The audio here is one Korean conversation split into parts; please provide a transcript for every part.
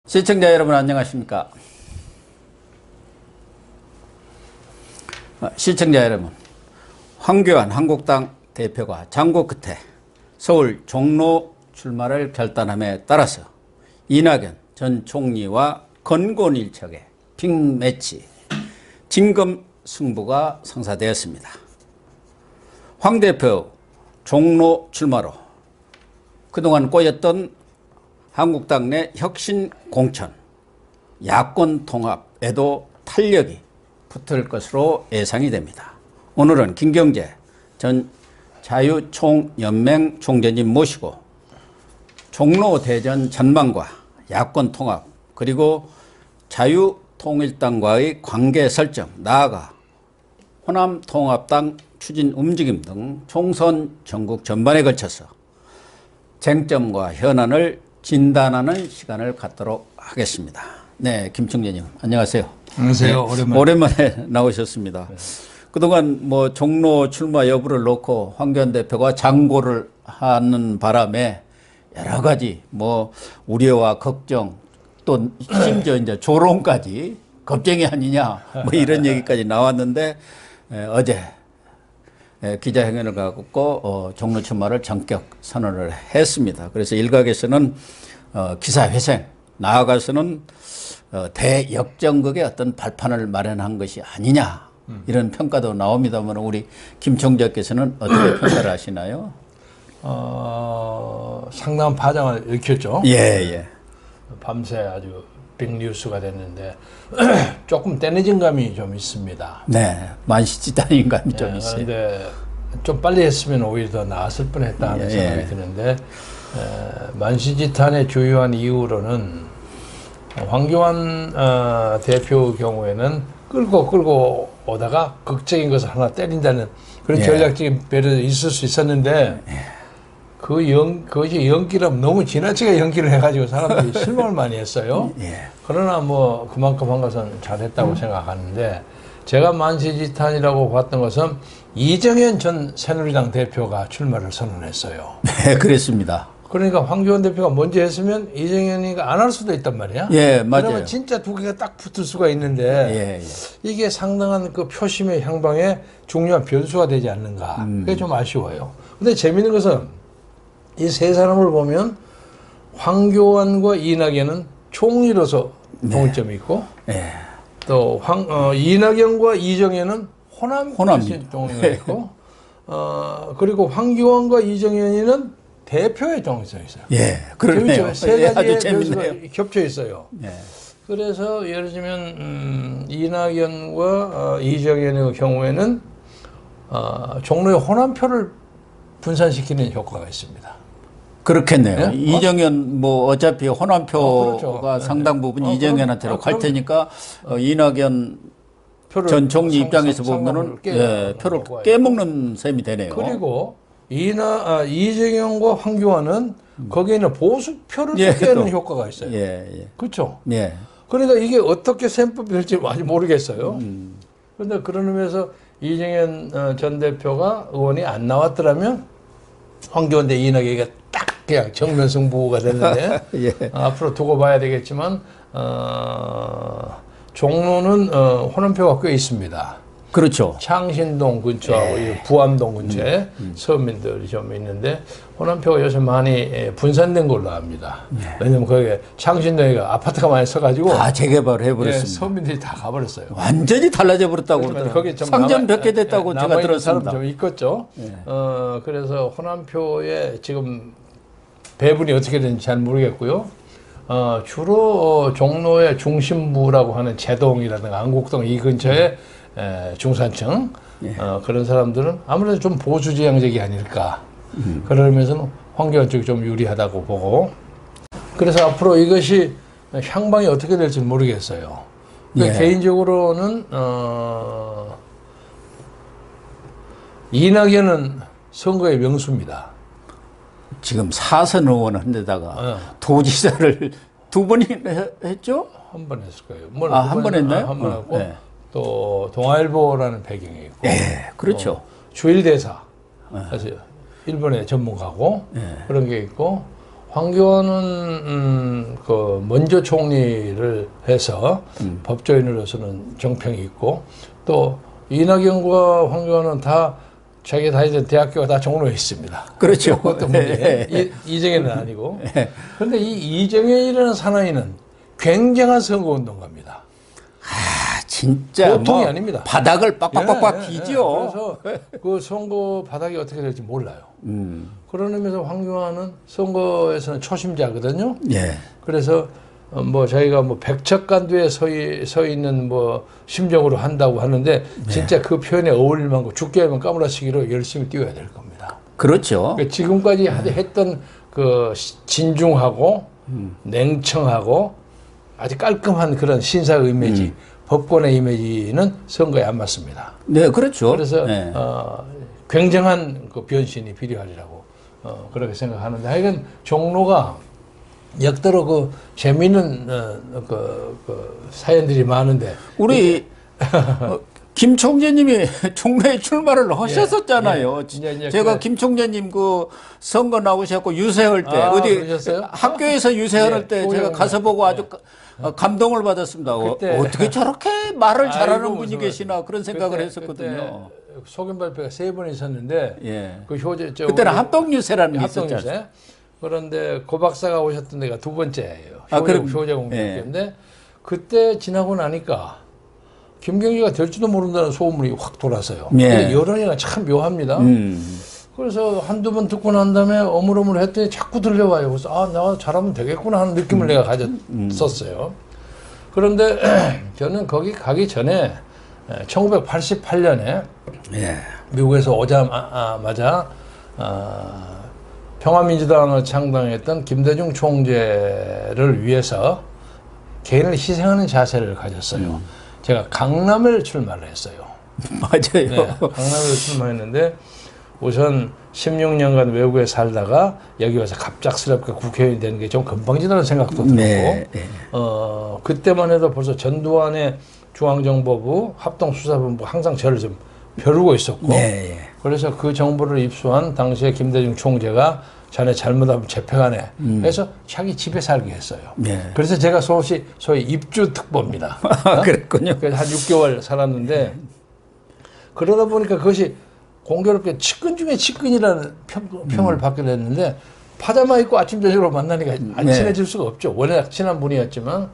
시청자 여러분 안녕하십니까? 시청자 여러분, 황교안 한국당 대표가 장고 끝에 서울 종로 출마를 결단함에 따라서 이낙연 전 총리와 건곤일척의 빅매치 진검 승부가 성사되었습니다. 황 대표 종로 출마로 그동안 꼬였던 한국당 내 혁신 공천, 야권 통합에도 탄력이 붙을 것으로 예상이 됩니다. 오늘은 김경재 전 자유총연맹 총재님 모시고 종로 대전 전망과 야권 통합 그리고 자유통일당과의 관계 설정, 나아가 호남통합당 추진 움직임 등 총선 전국 전반에 걸쳐서 쟁점과 현안을 진단하는 시간을 갖도록 하겠습니다. 네, 김 총재님 안녕하세요. 안녕하세요. 네, 오랜만에 나오셨습니다. 네. 그동안 뭐 종로 출마 여부를 놓고 황교안 대표가 장고를 하는 바람에 여러 가지 뭐 우려와 걱정 또 심지어 이제 조롱까지 겁쟁이 아니냐 뭐 이런 얘기까지 나왔는데 어제 기자회견을 갖고 종로 출마를 전격 선언을 했습니다. 그래서 일각에서는 기사회생, 나아가서는 대역전극의 어떤 발판을 마련한 것이 아니냐 이런 평가도 나옵니다만 우리 김 총재께서는 어떻게 평가를 하시나요? 상당한 파장을 일으켰죠. 예. 밤새 아주 빅뉴스가 됐는데 조금 떼내진 감이 좀 있습니다. 네, 만시지탄인 감이 좀 있어요. 그런데 좀 빨리 했으면 오히려 더 나았을 뻔했다 하는 생각이 드는데 만시지탄의 주요한 이유로는 황교안 대표 경우에는 끌고 오다가 극적인 것을 하나 때린다는 그런 전략적인 배려도 있을 수 있었는데 그것이 연기를 너무 지나치게 연기를 해가지고 사람들이 실망을 많이 했어요. 그러나 뭐 그만큼 한 것은 잘했다고 생각하는데 제가 만시지탄이라고 봤던 것은 이정현 전 새누리당 대표가 출마를 선언했어요. 네, 그랬습니다. 그러니까 황교안 대표가 먼저 했으면 이정현이가 안 할 수도 있단 말이야. 예, 맞아요. 그러면 진짜 두 개가 딱 붙을 수가 있는데 이게 상당한 그 표심의 향방에 중요한 변수가 되지 않는가. 그게 좀 아쉬워요. 근데 재밌는 것은 이 세 사람을 보면 황교안과 이낙연은 총리로서 동점이 있고 또 이낙연과 이정현은 호남 동의가 있고 그리고 황교안과 이정현이는 대표의 정성이 있어요. 예, 그러네요. 세 가지의 재밌네요. 변수가 겹쳐 있어요. 그래서 예를 들면 이낙연과 이정현의 경우에는 종로의 호남표를 분산시키는 효과가 있습니다. 그렇겠네요. 네? 이정현 뭐 어차피 호남표가 그렇죠. 상당 부분 이정현한테로 갈 테니까 이낙연 전 총리 입장에서 보면은 표를 깨먹는 셈이 되네요. 그리고 이정현과 황교안은 거기에 있는 보수표를 깨는 효과가 있어요. 그렇죠. 그러니까 이게 어떻게 셈법이 될지 아직 모르겠어요. 그런데 그런 의미에서 이정현 전 대표가 의원이 안 나왔더라면 황교안 대 이낙연이가 딱 그냥 정면 승부가 됐는데 앞으로 두고 봐야 되겠지만 종로는 호남표가 꽤 있습니다. 그렇죠. 창신동 근처하고 부암동 근처에 서민들이 좀 있는데 호남표가 요새 많이 분산된 걸로 압니다. 왜냐면 거기에 창신동에가 아파트가 많이 서가지고 다 재개발을 해버렸습니다. 서민들이 다 가버렸어요. 완전히 달라져 버렸다고 그러더라고요. 상점 몇 개 됐다고 제가 들었습니다. 사람 좀 있겠죠. 그래서 호남표에 지금 배분이 어떻게 되는지 잘 모르겠고요. 주로 종로의 중심부라고 하는 제동이라든가 안국동 이 근처에 중산층 그런 사람들은 아무래도 좀 보수 지향적이 아닐까. 그러면서는 황교안 쪽이 좀 유리하다고 보고. 그래서 앞으로 이것이 향방이 어떻게 될지 모르겠어요. 개인적으로는 이낙연은 선거의 명수입니다. 지금 사선 의원 한 데다가 도지사를 두 번이나 했죠? 한 번 했을 거예요. 한 번 했나요? 한 번 했고 또 동아일보라는 배경이 있고 그렇죠. 주일대사 그래서 일본의 전문가고 그런 게 있고 황교안은 그 먼저 총리를 해서 법조인으로서는 정평이 있고 또 이낙연과 황교안은 다 자기 다니던 대학교가 다 종로에 있습니다. 그렇죠. 그것도 문제. 이정현은 아니고. 그런데 이 이정현이라는 사나이는 굉장한 선거운동가입니다. 진짜 보통이 뭐 아닙니다. 바닥을 빡빡빡빡 기죠. 그래서 그 선거 바닥이 어떻게 될지 몰라요. 그런 의미에서 황교안은 선거에서는 초심자거든요. 예. 그래서 뭐 자기가 뭐 백척간두에 서 있는 뭐 심정으로 한다고 하는데 진짜 그 표현에 어울릴 만큼 죽게 하면 까무라치기로 열심히 뛰어야 될 겁니다. 그렇죠. 그러니까 지금까지 했던 그 진중하고 냉청하고 아주 깔끔한 그런 신사 이미지, 법권의 이미지는 선거에 안 맞습니다. 네, 그렇죠. 그래서 네. 굉장한 그 변신이 필요하리라고 그렇게 생각하는데 하여간 종로가 역대로 그 재미있는 그 사연들이 많은데 우리 김 총재님이 총회에 출마를 하셨었잖아요. 예, 제가 김 총재님 그 선거 나오셨고 유세할 때 어디 그러셨어요? 학교에서 유세할 때 제가 가서 보고 아주 감동을 받았습니다. 그때 어떻게 저렇게 말을 잘하는 아이고, 분이 무슨 계시나 그런 생각을 그때 했었거든요. 소견 발표가 3번 있었는데 예. 그 효제 그때는 합동 유세라는 게 있었죠. 합동유세. 그런데 고 박사가 오셨던 데가 2번째예요. 그럼 효제 공개인데 그때 지나고 나니까 김경재가 될지도 모른다는 소문이 확 돌았어요. 예. 여론이 참 묘합니다. 그래서 한두 번 듣고 난 다음에 어물어물 했더니 자꾸 들려와요. 그래서 내가 잘하면 되겠구나 하는 느낌을 내가 가졌었어요. 그런데 저는 거기 가기 전에 1988년에 예. 미국에서 오자마자 평화민주당을 창당했던 김대중 총재를 위해서 개인을 희생하는 자세를 가졌어요. 제가 강남을 출마를 했어요. 맞아요. 네, 강남을 출마했는데 우선 16년간 외국에 살다가 여기 와서 갑작스럽게 국회의원이 되는 게 좀 건방지다는 생각도 들었고 네, 네. 그때만 해도 벌써 전두환의 중앙정보부 합동수사본부 항상 저를 좀 벼르고 있었고 네, 그래서 그 정보를 입수한 당시에 김대중 총재가 자네 잘못하면 재패하네 해서 자기 집에 살게 했어요. 네. 그래서 제가 소위 입주특보입니다. 그랬군요. 그래서 한 6개월 살았는데 그러다 보니까 그것이 공교롭게 측근 중에 측근이라는 평을 받게 됐는데 파자마 입고 아침 저녁으로 만나니까 안 네. 친해질 수가 없죠. 워낙 친한 분이었지만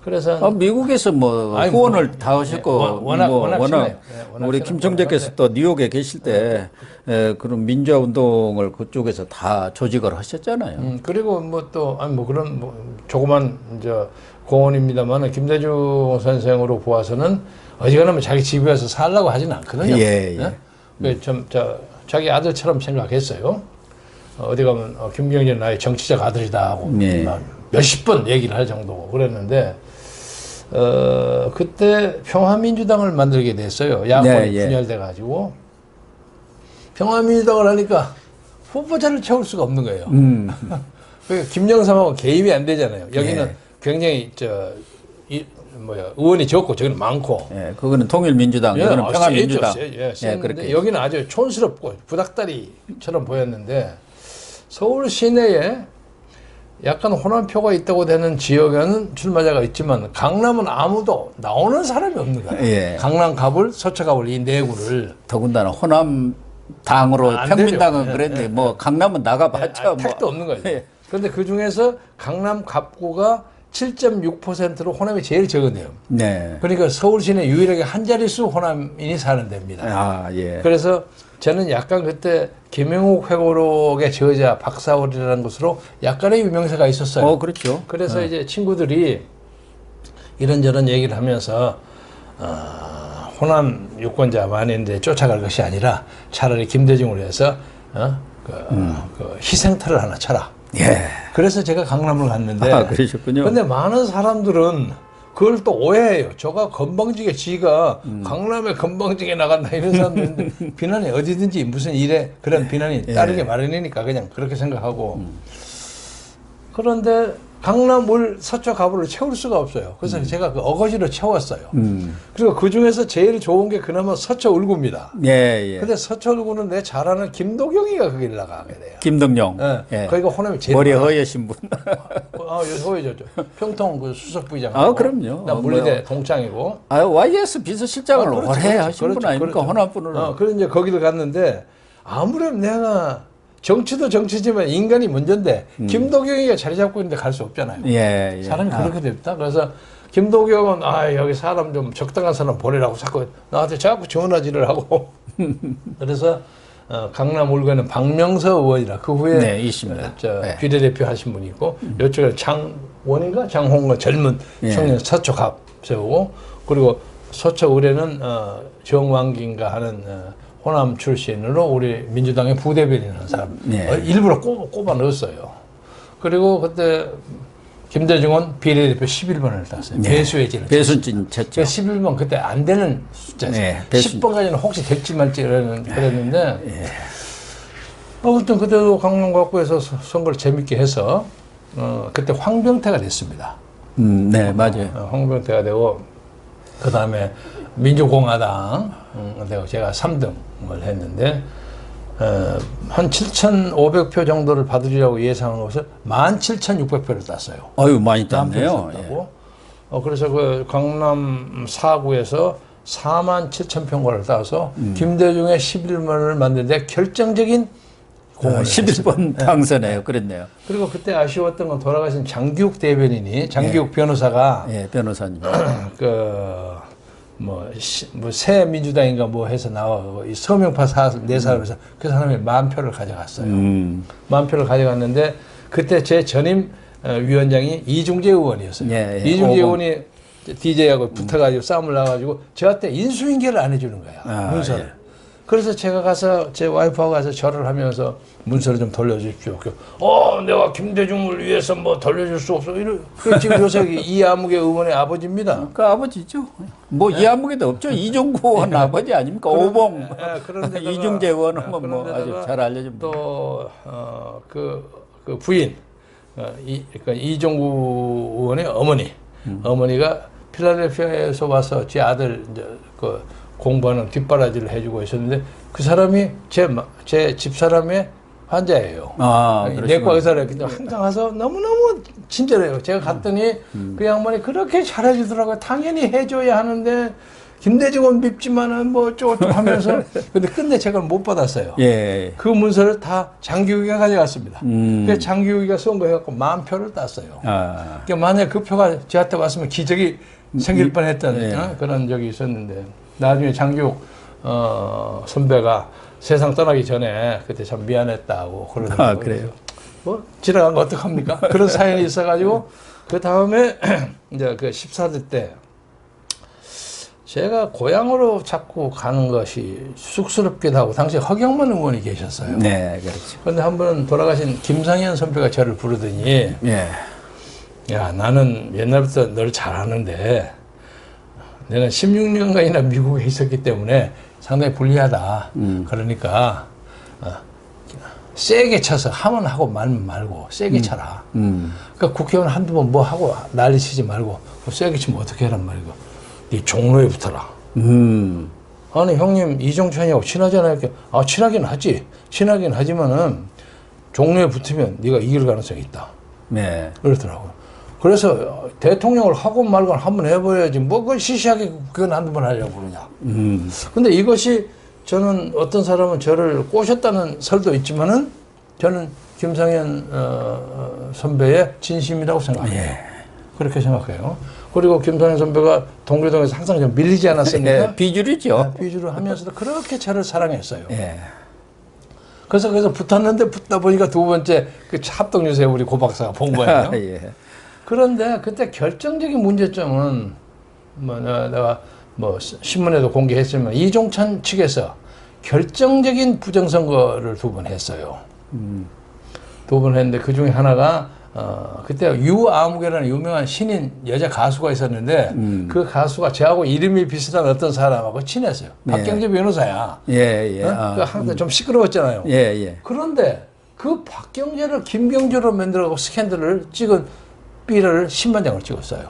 그래서 미국에서 뭐 후원을 다 하셨고 워낙 친해요. 네, 우리 김 총재께서 또 뉴욕에 계실 때 그런 민주화 운동을 그쪽에서 다 조직을 하셨잖아요. 그리고 뭐 또 그런 조그만 공원입니다만 김대중 선생으로 보아서는 어지간하면 자기 집에 와서 살라고 하지는 않거든요. 예, 예. 네? 자기 아들처럼 생각했어요. 어디 가면 김경재는 나의 정치적 아들이다 하고 네. 몇십 번 얘기를 할 정도고 그랬는데 그때 평화민주당을 만들게 됐어요. 야권이 분열돼 가지고 평화민주당을 하니까 후보자를 채울 수가 없는 거예요. 그러니까 김영삼하고 개입이 안 되잖아요. 여기는 굉장히 의원이 적고 저기는 많고. 예, 그거는 통일민주당, 이거는 평화민주당. 그런데 여기는 아주 촌스럽고 부닥다리처럼 보였는데 서울 시내에 약간 호남표가 있다고 되는 지역에는 출마자가 있지만 강남은 아무도 나오는 사람이 없는 거예요. 예. 강남 갑을, 서초 갑을 이 네 구를 더군다나 호남 당으로 평민당은 되죠. 그랬는데 뭐 강남은 나가봤자 뭐 택도 없는 거죠. 그런데 그 중에서 강남 갑구가 7.6%로 호남이 제일 적은데요. 네. 그러니까 서울 시내 유일하게 한 자릿수 호남인이 사는 데입니다. 예. 그래서 저는 약간 그때 김영욱 회고록의 저자 박사월이라는 것으로 약간의 유명세가 있었어요. 그렇죠. 그래서 이제 친구들이 이런저런 얘기를 하면서 호남 유권자 많은데 쫓아갈 것이 아니라 차라리 김대중을 위해서 그 희생터를 하나 쳐라. 예. 그래서 제가 강남을 갔는데 그러셨군요. 근데 많은 사람들은 그걸 또 오해해요. 저가 건방지게 지가 강남에 건방지게 나간다 이런 사람들인데 비난이 어디든지 무슨 일에 그런 비난이 따르게 마련이니까 그냥 그렇게 생각하고 그런데 강남 올 서초 가보를 채울 수가 없어요. 그래서 제가 그 어거지로 채웠어요. 그리고 그 중에서 제일 좋은 게 그나마 서초 울구입니다. 예, 예. 근데 서초 울구는 내 잘 아는 김도경이가 거기를 나가게 돼요. 김덕용. 예. 예. 거기가 호남이 제일 머리 많아요. 허여신 분. 허해졌죠. 평통 그 수석부의장. 아, 그럼요. 나 물리대 동창이고. 아, YS 비서실장을 그렇죠, 오래 그렇죠, 하신 분 그렇죠, 아닙니까? 그렇죠. 호남 분을. 그래서 이제 거기를 갔는데 아무래도 내가 정치도 정치지만 인간이 문제인데 김도경이가 자리 잡고 있는데 갈 수 없잖아요. 예, 예. 사람이 그렇게 됐다. 그래서 김도경은 여기 사람 좀 적당한 사람 보내라고 자꾸 나한테 자꾸 전화질을 하고 그래서 강남 울구에는 박명서 의원이라 그 후에 네, 있습니다. 네. 비례대표 하신 분이 있고 이쪽에 장원인가 장홍가 젊은 예. 청년 서초갑 세우고 그리고 서초 의뢰는 정왕기인가 하는 호남 출신으로 우리 민주당의 부대변인하는 사람 예. 일부러 꼽아 넣었어요. 그리고 그때 김대중은 비례대표 11번을 땄어요. 예. 배수의 진을 배수진 쳤죠. 11번 그때 안 되는 숫자죠. 네, 10번까지는 혹시 될지 말지 그랬는데 예. 아무튼 그때도 강남 갑구에서 선거를 재밌게 해서 그때 황병태가 됐습니다. 네, 맞아요. 황병태가 되고 그 다음에 민주공화당 되고 제가 3등을 했는데 한 7,500표 정도를 받으리라고 예상한 것을 17,600표를 땄어요. 아유, 많이 땄네요. 예. 그래서 그 강남 4구에서 47,000표를 따서 김대중의 11번을 만드는데 결정적인 공헌을 11번 당선해요. 그랬네요. 그리고 그때 아쉬웠던 건 돌아가신 장기욱 대변인이 장기욱 변호사가 예, 변호사님. 새 민주당인가 뭐 해서 나와 이 서명파 네 사람에서 그 사람이 10,000표를 가져갔어요. 10,000표를 가져갔는데 그때 제 전임 위원장이 이중재 의원이었어요. 예, 예. 이중재 의원이 DJ하고 붙어가지고 싸움을 나가지고 저한테 인수인계를 안 해주는 거야. 문서를. 예. 그래서 제가 가서 제 와이프하고 가서 절을 하면서 문서를 좀 돌려주십시오. 내가 김대중을 위해서 뭐 돌려줄 수 없어. 지금 요새 이아무개 의원의 아버지입니다. 그 아버지죠. 뭐 이아무개도 없죠. 이종구 의원 아버지 아닙니까? 오봉. 이중재 의원은 뭐 아주 잘 알려집니다. 그 부인, 그러니까 이종구 의원의 어머니, 어머니가 필라델피아에서 와서 제 아들 이제 그 공부하는 뒷바라지를 해주고 있었는데 그 사람이 제 집사람의 환자예요. 내과 의사를 근데 항상 와서 너무너무 친절해요. 제가 갔더니 그 양반이 그렇게 잘해주더라고요. 당연히 해줘야 하는데 김대중은 밉지만은 뭐 어쩌고저쩌고 하면서 근데 끝내 제가 못 받았어요. 예. 그 문서를 다 장기욱이가 가져갔습니다. 그래서 장기욱이가 선거해갖고 10,000표를 땄어요. 그러니까 만약 그 표가 저한테 왔으면 기적이 생길 뻔했던 그런 적이 있었는데 나중에 장기욱 선배가 세상 떠나기 전에 그때 참 미안했다고 그러더라고요. 그래요? 뭐 지나간 거 어떡합니까? 그런 사연이 있어가지고 그 다음에 이제 그 14대 때 제가 고향으로 자꾸 가는 것이 쑥스럽기도 하고 당시 허경만 의원이 계셨어요. 네, 그렇죠. 그런데 한 번은 돌아가신 김상현 선배가 저를 부르더니 야 나는 옛날부터 널 잘 아는데 내가 16년간이나 미국에 있었기 때문에 상당히 불리하다. 그러니까 세게 쳐서 하면 하고 말면 말고 세게 쳐라. 그러니까 국회의원 한두 번 뭐 하고 난리 치지 말고 세게 치면 어떻게 하란 말이고 네 종로에 붙어라. 아니 형님 이종찬이하고 친하잖아요. 친하긴 하지. 친하긴 하지만은 종로에 붙으면 네가 이길 가능성이 있다. 네. 그렇더라고요. 그래서 대통령을 하고 말고 한번 해봐야지 뭐 그걸 시시하게 그건 한두 번 하려고 그러냐. 근데 이것이 저는 어떤 사람은 저를 꼬셨다는 설도 있지만은 저는 김상현 선배의 진심이라고 생각해요. 그렇게 생각해요. 그리고 김상현 선배가 동교동에서 항상 좀 밀리지 않았습니까? 비주류죠. 비주류 하면서도 그렇게 저를 사랑했어요. 그래서 붙었는데 붙다 보니까 두 번째 그 합동유세 우리 고 박사가 본 거예요. 그런데 그때 결정적인 문제점은 내가 뭐 신문에도 공개했지만 이종찬 측에서 결정적인 부정선거를 2번 했어요. 2번 했는데 그 중에 하나가 그때 유아무개라는 유명한 신인 여자 가수가 있었는데 그 가수가 저하고 이름이 비슷한 어떤 사람하고 친했어요. 박경재 변호사야. 항상 좀 시끄러웠잖아요. 예. 그런데 그 박경재를 김경재로 만들어가고 스캔들을 찍은 B를 10만 장을 찍었어요.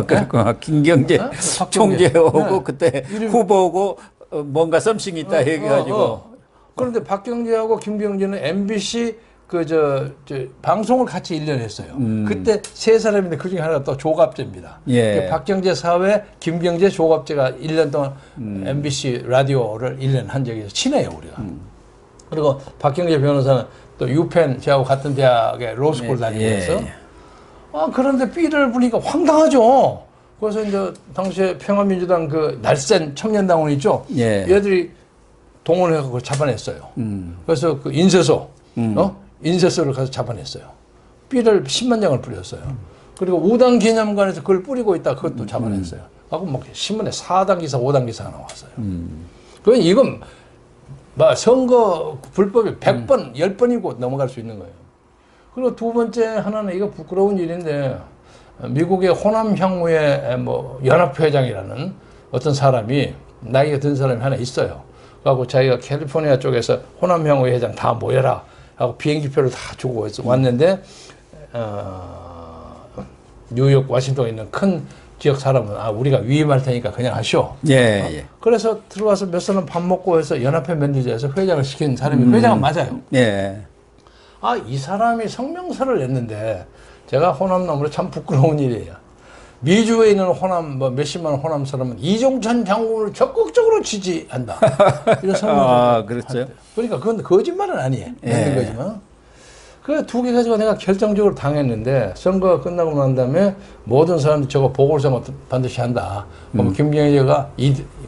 그렇구나. 김경재 박경재. 총재하고 네. 그때 후보고 뭔가 썸씽이 있다 얘기해가지고. 그런데 박경재하고 김경재는 MBC 방송을 같이 1년 했어요. 그때 세 사람인데 그 중에 하나가 또 조갑재입니다. 예. 박경재 사회, 김경재, 조갑재가 1년 동안 MBC 라디오를 1년 한 적이 있어요. 친해요, 우리가. 그리고 박경재 변호사는 또 유펜, 저하고 같은 대학에 로스쿨 다니면서. 그런데 B를 보니까 황당하죠. 그래서 이제 당시에 평화민주당 그 날쌘 청년당원 있죠. 예. 얘들이 동원해서 그걸 잡아냈어요. 그래서 그 인쇄소, 인쇄소를 가서 잡아냈어요. B를 10만 장을 뿌렸어요. 그리고 우당 기념관에서 그걸 뿌리고 있다 그것도 잡아냈어요. 하고 막 신문에 4당 기사, 5당 기사가 나왔어요. 그건 이건 막 선거 불법이 100번, 10번이고 넘어갈 수 있는 거예요. 그리고 두 번째 하나는 이거 부끄러운 일인데 미국의 호남 향후의 뭐 연합회장이라는 어떤 사람이 나이가 든 사람이 하나 있어요. 그래갖고 자기가 캘리포니아 쪽에서 호남 향후 회장 다 모여라 하고 비행기표를 다 주고 왔는데 뉴욕, 워싱턴에 있는 큰 지역 사람은 우리가 위임할 테니까 그냥 하시오. 예. 그래서 들어와서 몇 사람 밥 먹고 해서 연합회 매니저에서 회장을 시킨 사람이 회장은 맞아요. 예. 이 사람이 성명서를 냈는데 제가 호남놈으로 참 부끄러운 일이에요. 미주에 있는 호남 뭐 몇십만 호남 사람은 이종찬 장군을 적극적으로 지지한다. 이런 성명서. 그렇죠. 그러니까 그건 거짓말은 아니에요. 만든 거지만. 그 두 개 가지고 내가 결정적으로 당했는데 선거가 끝나고 난 다음에 모든 사람들이 저거 보궐선거 반드시 한다. 김경재가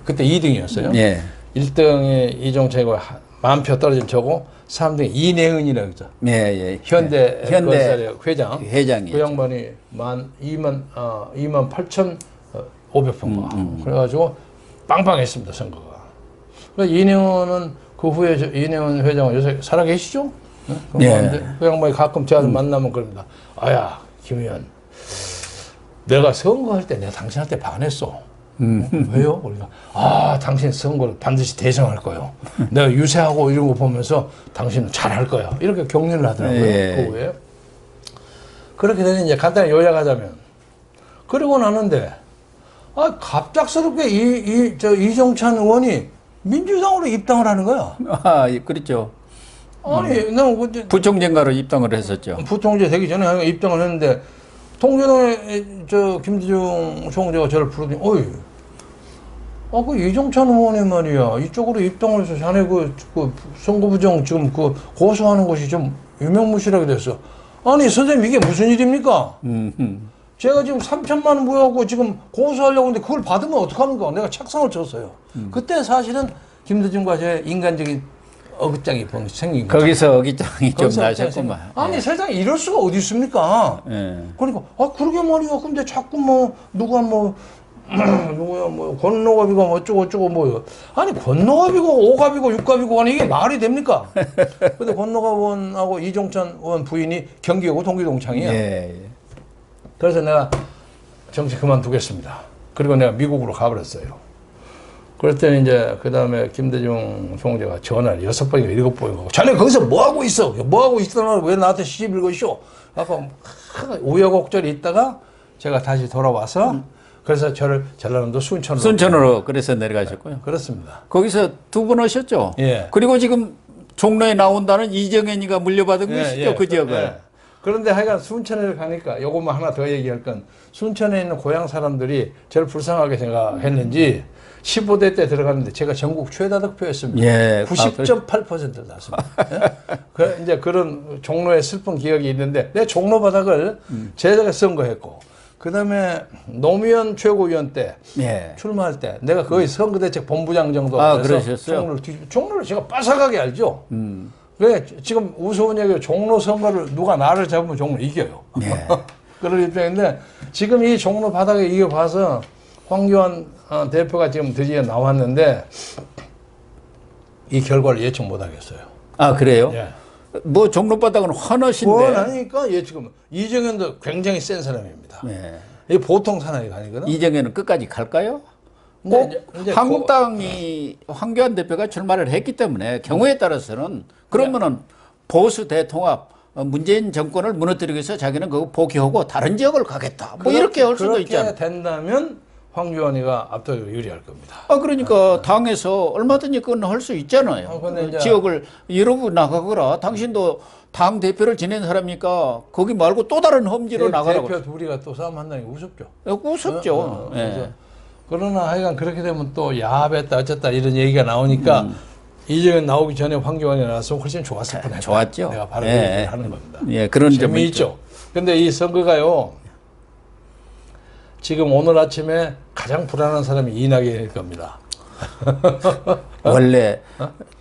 그때 2등이었어요. 예. 1등에 이종찬이고 10,000표 떨어진 저거 3등에 이내은이라고 그러죠. 예. 현대 회장. 회장이. 그 양반이 28,500표인가. 그래가지고 빵빵했습니다, 선거가. 그래서 이내은은 그 후에 이내은 회장은 요새 살아계시죠? 네? 그 양반이 가끔 제가 만나면 그럽니다. 김 의원. 내가 선거할 때 내가 당신한테 반했어. 왜요? 그러니까 당신 선거를 반드시 대성할 거예요. 내가 유세하고 이런 거 보면서 당신은 잘할 거야. 이렇게 격려를 하더라고요. 그 후에. 그렇게 되는 이제 간단히 요약하자면 그러고 나는데 갑작스럽게 이종찬 의원이 민주당으로 입당을 하는 거야. 그렇죠. 나는 부총재인가로 입당을 했었죠. 부총재 되기 전에 입당을 했는데 통전에 김대중 총재가 저를 부르더니 그 이종찬 의원이 말이야 이쪽으로 입당을 해서 자네 그 선거부정 지금 그 고소하는 것이 좀 유명무실하게 됐어. 선생님 이게 무슨 일입니까? 제가 지금 3천만 원 모여갖고 지금 고소하려고 하는데 그걸 받으면 어떡합니까? 내가 착상을 쳤어요. 그때 사실은 김대중과 제 인간적인 어깃장이 생긴 거죠. 거기서 어깃장이 좀 나셨구만. 세상에 이럴 수가 어디 있습니까? 그러니까 그러게 말이야. 근데 자꾸 누구야 권노갑이가 어쩌고 권노갑이고 오갑이고 육갑이고 이게 말이 됩니까? 근데 권노갑 의원하고 이종찬 의원 부인이 경기도고 동기동창이야. 그래서 내가 정치 그만두겠습니다. 그리고 내가 미국으로 가버렸어요. 그랬더니 이제 그 다음에 김대중 총재가 전화를 6번인가 7번인가 하고 자네 거기서 뭐하고 있어? 뭐하고 있어? 왜 나한테 시집을 거시오? 아까 우여곡절이 있다가 제가 다시 돌아와서 그래서 저를 전라남도 순천으로 그래서 내려가셨고요. 그렇습니다. 거기서 2번 오셨죠? 예. 그리고 지금 종로에 나온다는 이정현이가 물려받은 것이죠, 그 지역을. 그런데 하여간 순천에 가니까 요것만 하나 더 얘기할 건 순천에 있는 고향 사람들이 저를 불쌍하게 생각했는지 15대 때 들어갔는데 제가 전국 최다 득표였습니다. 90.8%를 났습니다. 이제 그런 종로의 슬픈 기억이 있는데 내 종로 바닥을 제가 선거했고 그 다음에 노무현 최고위원 때 출마할 때 내가 거의 선거대책 본부장 정도 그러셨어요? 종로를 제가 빠삭하게 알죠. 왜 지금 우스운 얘기로 종로 선거를 누가 나를 잡으면 종로 이겨요. 그런 입장인데 지금 이 종로 바닥에 이겨봐서 황교안 대표가 지금 드디어 나왔는데 이 결과를 예측 못하겠어요. 그래요? 뭐 종로 바닥은 헌엇인데. 뻔하니까 지금 이정현도 굉장히 센 사람입니다. 이 보통 사람이 아니거든. 이정현은 끝까지 갈까요? 꼭 한국당이 황교안 대표가 출마를 했기 때문에 경우에 따라서는 그러면은 보수 대통합 문재인 정권을 무너뜨리기 위해서 자기는 그거 포기하고 다른 지역을 가겠다. 뭐 이렇게 할 수도 있잖아요. 그렇게 된다면 황교안이가 압도적으로 유리할 겁니다. 그러니까 당에서 얼마든지 그건 할 수 있잖아요. 근데 이제 지역을 이러고 나가거라. 당신도 당 대표를 지낸 사람이니까 거기 말고 또 다른 험지로 나가라고. 대표 둘이가 또 싸움한다는 게 우습죠. 우습죠. 그래서 그러나 하여간 그렇게 되면 또 야합했다 어쨌다 이런 얘기가 나오니까 이재명 나오기 전에 황교안이 나왔으면 훨씬 좋았을 뻔했다. 좋았죠. 내가 바로 그 얘기를 하는 겁니다. 예, 그런 점이 재미있죠. 근데 이 선거가요. 지금 오늘 아침에 가장 불안한 사람이 이낙연일 겁니다. 원래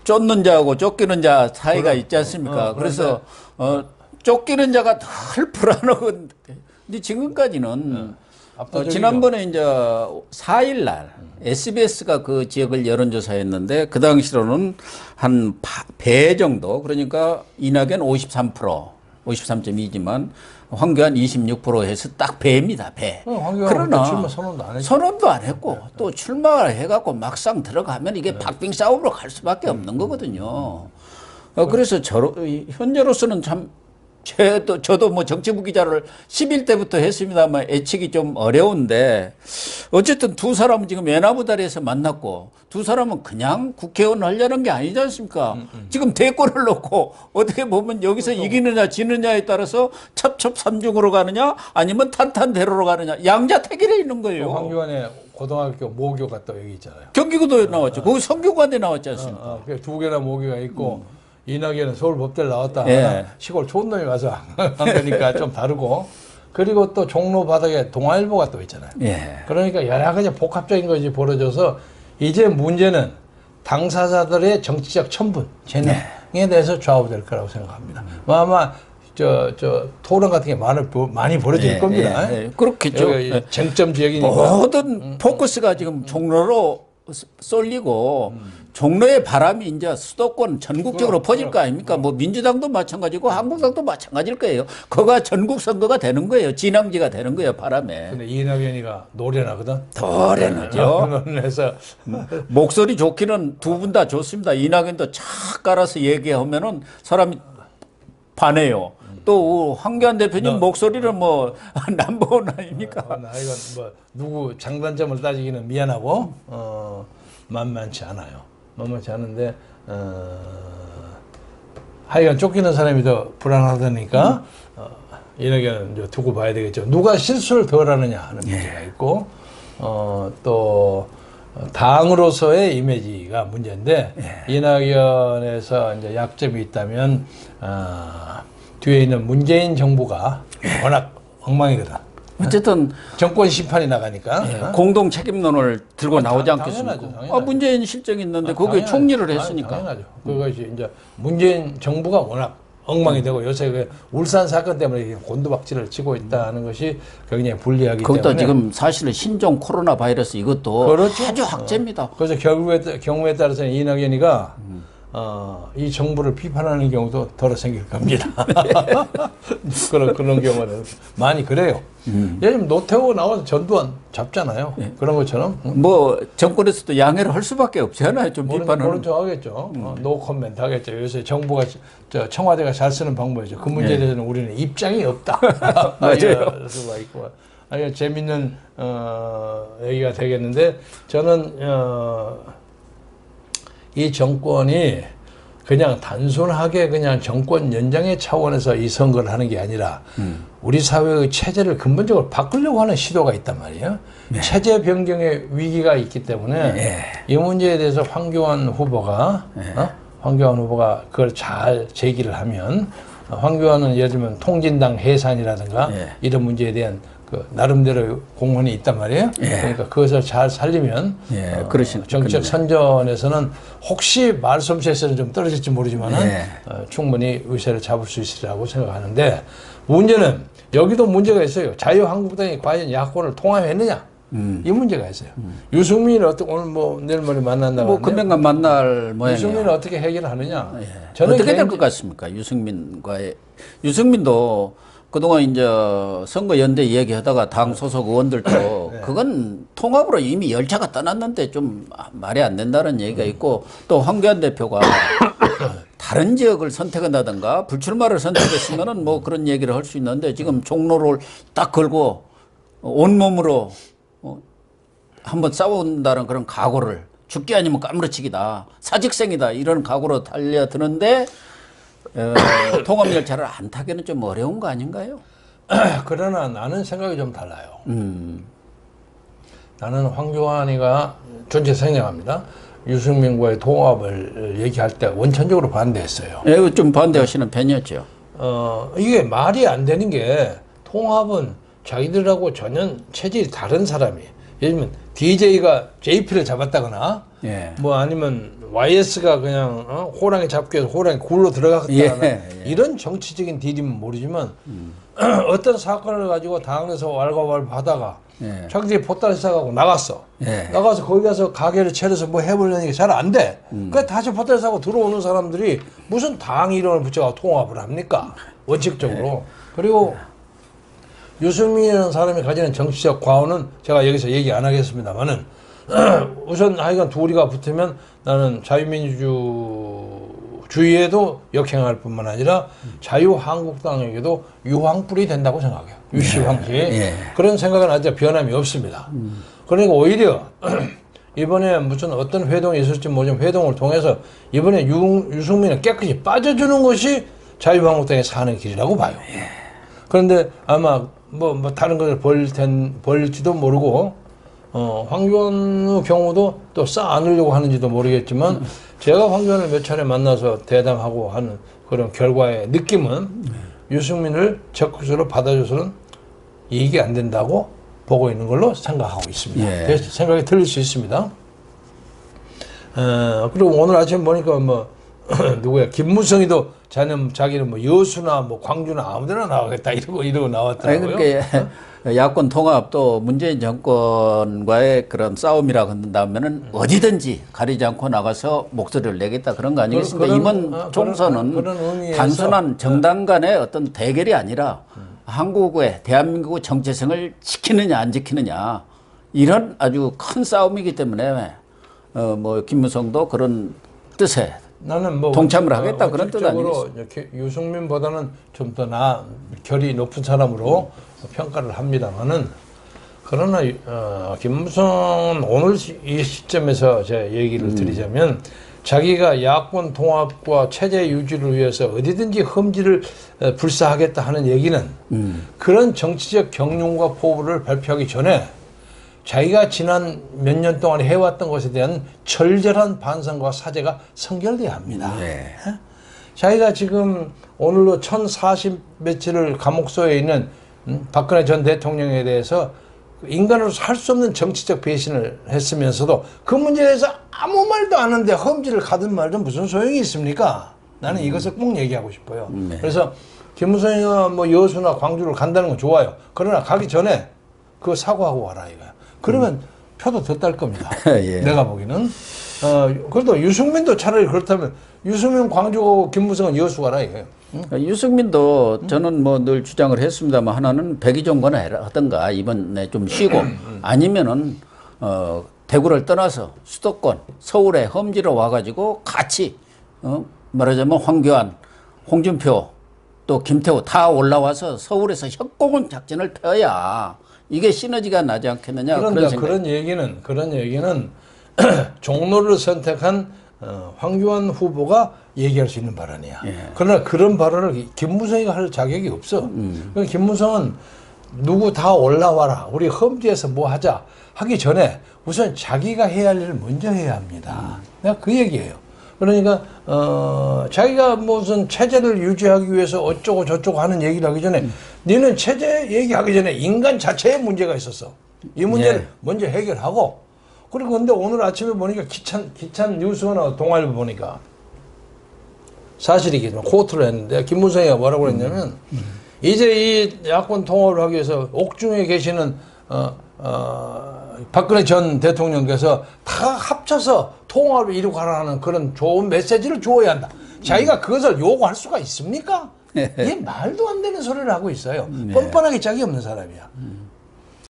쫓는 자하고 쫓기는 자 사이가 있지 않습니까? 그래서 쫓기는 자가 덜 불안하건데 근데 지금까지는 지난번에 이제 4일 날 SBS가 그 지역을 여론조사했는데 그 당시로는 한 배 정도 그러니까 이낙연 53%, 53.2지만 황교안 26% 해서 딱 배입니다, 배. 그러나 출마 선언도 안 했죠. 선언도 안 했고 또 출마를 해갖고 막상 들어가면 이게 박빙 싸움으로 갈 수밖에 없는 거거든요. 그래서 현재로서는 참 저도 뭐 정치부 기자를 11대부터 했습니다만 예측이 좀 어려운데 어쨌든 두 사람은 지금 외나무다리에서 만났고 두 사람은 그냥 국회의원 하려는 게 아니지 않습니까? 지금 대권을 놓고 어떻게 보면 여기서 이기느냐 지느냐에 따라서 첩첩산중으로 가느냐 아니면 탄탄대로로 가느냐 양자택일에 있는 거예요. 황교안의 고등학교 모교가 또 여기 있잖아요. 경기도에 나왔죠. 거기 성균관에 나왔지 않습니까? 두 개나 모교가 있고 이낙연은 서울법대를 나왔다. 예. 시골 좋은 놈이 와서 한 거니까 좀 다르고. 그리고 또 종로 바닥에 동아일보가 또 있잖아요. 예. 그러니까 여러 가지 복합적인 것이 벌어져서 이제 문제는 당사자들의 정치적 천분, 재능에 대해서 좌우될 거라고 생각합니다. 아마 저 토론 같은 게 많이 벌어질 겁니다. 그렇겠죠. 쟁점 지역이니까. 모든 포커스가 지금 종로로 쏠리고 종로의 바람이 이제 수도권 전국적으로 퍼질 거 아닙니까? 뭐 민주당도 마찬가지고 한국당도 마찬가지일 거예요. 그거가 전국 선거가 되는 거예요. 진앙지가 되는 거예요. 바람에. 근데 이낙연이가 노련하거든. 노련하죠. 그래서 목소리 좋기는 두 분 다 좋습니다. 이낙연도 착 깔아서 얘기하면은 사람이 반해요. 또 황교안 대표님 목소리는 뭐 넘버원 아닙니까? 이건 뭐 누구 장단점을 따지기는 미안하고 만만치 않아요. 만만치 않은데 하여간 쫓기는 사람이 더 불안하다니까 이낙연은 이제 두고 봐야 되겠죠. 누가 실수를 덜 하느냐 하는 문제가 있고 또 당으로서의 이미지가 문제인데 이낙연에서 이제 약점이 있다면 뒤에 있는 문재인 정부가 워낙 엉망이거든. 어쨌든 정권 심판이 나가니까 공동 책임론을 들고 나오지 않겠습니까? 당연하죠. 문재인 실정이 있는데 거기에 총리를 했으니까. 당연하죠. 그것이 이제 문재인 정부가 워낙 엉망이 되고 요새 그 울산 사건 때문에 곤두박질을 치고 있다는 것이 굉장히 불리하기 거기다 때문에 지금 사실은 신종 코로나 바이러스 이것도 그렇죠. 아주 학제입니다. 그래서 경우에 따라서는 이낙연이가 이 정부를 비판하는 경우도 덜어 생길 겁니다. 그런 경우는 많이 그래요. 예를 노태우 나와서 전두환 잡잖아요. 그런 것처럼. 뭐 정권에서도 양해를 할 수밖에 없잖아요. 좀 비판은. 모른 척 하겠죠. 노 코멘트 하겠죠. 요새 정부가 청와대가 잘 쓰는 방법이죠. 그 문제에 대해서는 우리는 입장이 없다. 맞아요. 수가 있고. 아주 재밌는 얘기가 되겠는데 저는 이 정권이 그냥 단순하게 그냥 정권 연장의 차원에서 이 선거를 하는 게 아니라 우리 사회의 체제를 근본적으로 바꾸려고 하는 시도가 있단 말이에요. 체제 변경의 위기가 있기 때문에 이 문제에 대해서 황교안 후보가 그걸 잘 제기를 하면 황교안은 예를 들면 통진당 해산이라든가 이런 문제에 대한 그 나름대로 공헌이 있단 말이에요. 그러니까 그것을 잘 살리면 정책 선전에서는 혹시 말솜씨에서는 좀 떨어질지 모르지만은 충분히 의세를 잡을 수 있으리라고 생각하는데 문제는 여기도 문제가 있어요. 자유한국당이 과연 야권을 통합했느냐? 이 문제가 있어요. 유승민을 어떻게 오늘 뭐 내일 모레 만난다고 뭐 금명간 만날 모양이에요. 유승민을 어떻게 해결하느냐? 저는 어떻게 될 것 같습니까? 유승민도 그동안 이제 선거연대 얘기하다가 당 소속 의원들도 그건 통합으로 이미 열차가 떠났는데 좀 말이 안 된다는 얘기가 있고 또 황교안 대표가 다른 지역을 선택한다든가 불출마를 선택했으면은 뭐 그런 얘기를 할 수 있는데 지금 종로를 딱 걸고 온몸으로 한번 싸운다는 그런 각오를 죽기 아니면 까무러치기다 사직생이다 이런 각오로 달려드는데 통합 열차를 안 타기는 좀 어려운 거 아닌가요? 그러나 나는 생각이 좀 달라요. 나는 황교안이가 전체 생략합니다. 유승민과의 통합을 얘기할 때 원천적으로 반대했어요. 예, 좀 반대하시는 편이었죠. 이게 말이 안 되는 게 통합은 자기들하고 전혀 체질이 다른 사람이 예를 들면 DJ가 JP를 잡았다거나 예. 뭐 아니면 YS가 그냥 호랑이 잡기 위해서 호랑이 굴로 들어갔다거나 이런 정치적인 딜이면 모르지만 어떤 사건을 가지고 당에서 왈가왈부 하다가 자기들이 보따리 싸가고 나갔어. 나가서 거기 가서 가게를 차려서 뭐 해보려는 게 잘 안 돼. 그러니까 다시 보따리 싸고 들어오는 사람들이 무슨 당 이름을 붙여서 통합을 합니까? 원칙적으로. 그리고 유승민이라는 사람이 가지는 정치적 과오는 제가 여기서 얘기 안 하겠습니다만은 우선 하여간 둘이가 붙으면 나는 자유민주주의에도 역행할 뿐만 아니라 자유한국당에게도 유황불이 된다고 생각해요. 유시황씨. 그런 생각은 아직 변함이 없습니다. 그러니까 오히려 이번에 무슨 어떤 회동이 있을지 모르지만 회동을 통해서 이번에 유승민을 깨끗이 빠져주는 것이 자유한국당의 사는 길이라고 봐요. 그런데 아마 뭐 다른 것을 벌일지도 모르고 황교안의 경우도 또 쌓아 안으려고 하는지도 모르겠지만 제가 황교안을 몇 차례 만나서 대담하고 하는 그런 결과의 느낌은 유승민을 적극적으로 받아줘서는 이익이 안 된다고 보고 있는 걸로 생각하고 있습니다. 생각이 틀릴 수 있습니다. 그리고 오늘 아침 보니까 뭐 누구야 김무성이도 자기는 뭐 여수나 뭐 광주나 아무데나 나가겠다 이러고 나왔더라고요. 그러니까 야권 통합도 문재인 정권과의 그런 싸움이라고 한다면은 어디든지 가리지 않고 나가서 목소리를 내겠다 그런 거 아니겠습니까? 이번 총선은 그런 단순한 정당 간의 어떤 대결이 아니라 한국의 대한민국의 정체성을 지키느냐 안 지키느냐 이런 아주 큰 싸움이기 때문에 뭐 김무성도 그런 뜻에 나는 뭐 동참을 하겠다 그런 뜻 아니겠어요? 유승민보다는 좀 더 결이 높은 사람으로 평가를 합니다만은 그러나 김무성은 오늘 이 시점에서 제 얘기를 드리자면 자기가 야권 통합과 체제 유지를 위해서 어디든지 험지를 불사하겠다 하는 얘기는 그런 정치적 경륜과 포부를 발표하기 전에 자기가 지난 몇 년 동안 해왔던 것에 대한 절절한 반성과 사죄가 성결돼야 합니다. 자기가 지금 오늘로 1040 며칠을 감옥소에 있는 박근혜 전 대통령에 대해서 인간으로서 할 수 없는 정치적 배신을 했으면서도 그 문제에 대해서 아무 말도 안 하는데 험지를 가든 말든 무슨 소용이 있습니까? 나는 이것을 꼭 얘기하고 싶어요. 그래서 김무성이가 뭐 여수나 광주를 간다는 건 좋아요. 그러나 가기 전에 그거 사과하고 와라 이거야. 그러면 표도 더 딸 겁니다. 내가 보기에는. 그래도 유승민도 차라리 그렇다면 유승민 광주고 김무성은 여수 가라 이거예요. 유승민도 저는 뭐 늘 주장을 했습니다만 하나는 백의종거나 하든가 이번에 좀 쉬고 아니면은 대구를 떠나서 수도권 서울에 험지로 와가지고 같이 말하자면 황교안, 홍준표 또 김태우 다 올라와서 서울에서 협공은 작전을 펴야 이게 시너지가 나지 않겠느냐 그런 생각. 그런 얘기는 종로를 선택한 황교안 후보가 얘기할 수 있는 발언이야. 그러나 그런 발언을 김무성이가 할 자격이 없어. 그러니까 김무성은 누구 다 올라와라. 우리 험지에서 뭐 하자. 하기 전에 우선 자기가 해야 할 일을 먼저 해야 합니다. 내가 그 얘기예요. 그러니까 자기가 무슨 체제를 유지하기 위해서 어쩌고 저쩌고 하는 얘기를 하기 전에 너는 체제 얘기하기 전에 인간 자체에 문제가 있었어. 이 문제를 먼저 해결하고 그리고 근데 오늘 아침에 보니까 기찬 뉴스나 동아일보 보니까 사실이겠지만 코트를 했는데 김무성이가 뭐라고 그랬냐면 이제 이 야권 통합을 하기 위해서 옥중에 계시는 박근혜 전 대통령께서 다 합쳐서 통합을 이루가라는 그런 좋은 메시지를 주어야 한다. 자기가 그것을 요구할 수가 있습니까? 이게 말도 안 되는 소리를 하고 있어요. 뻔뻔하게 짝이 없는 사람이야.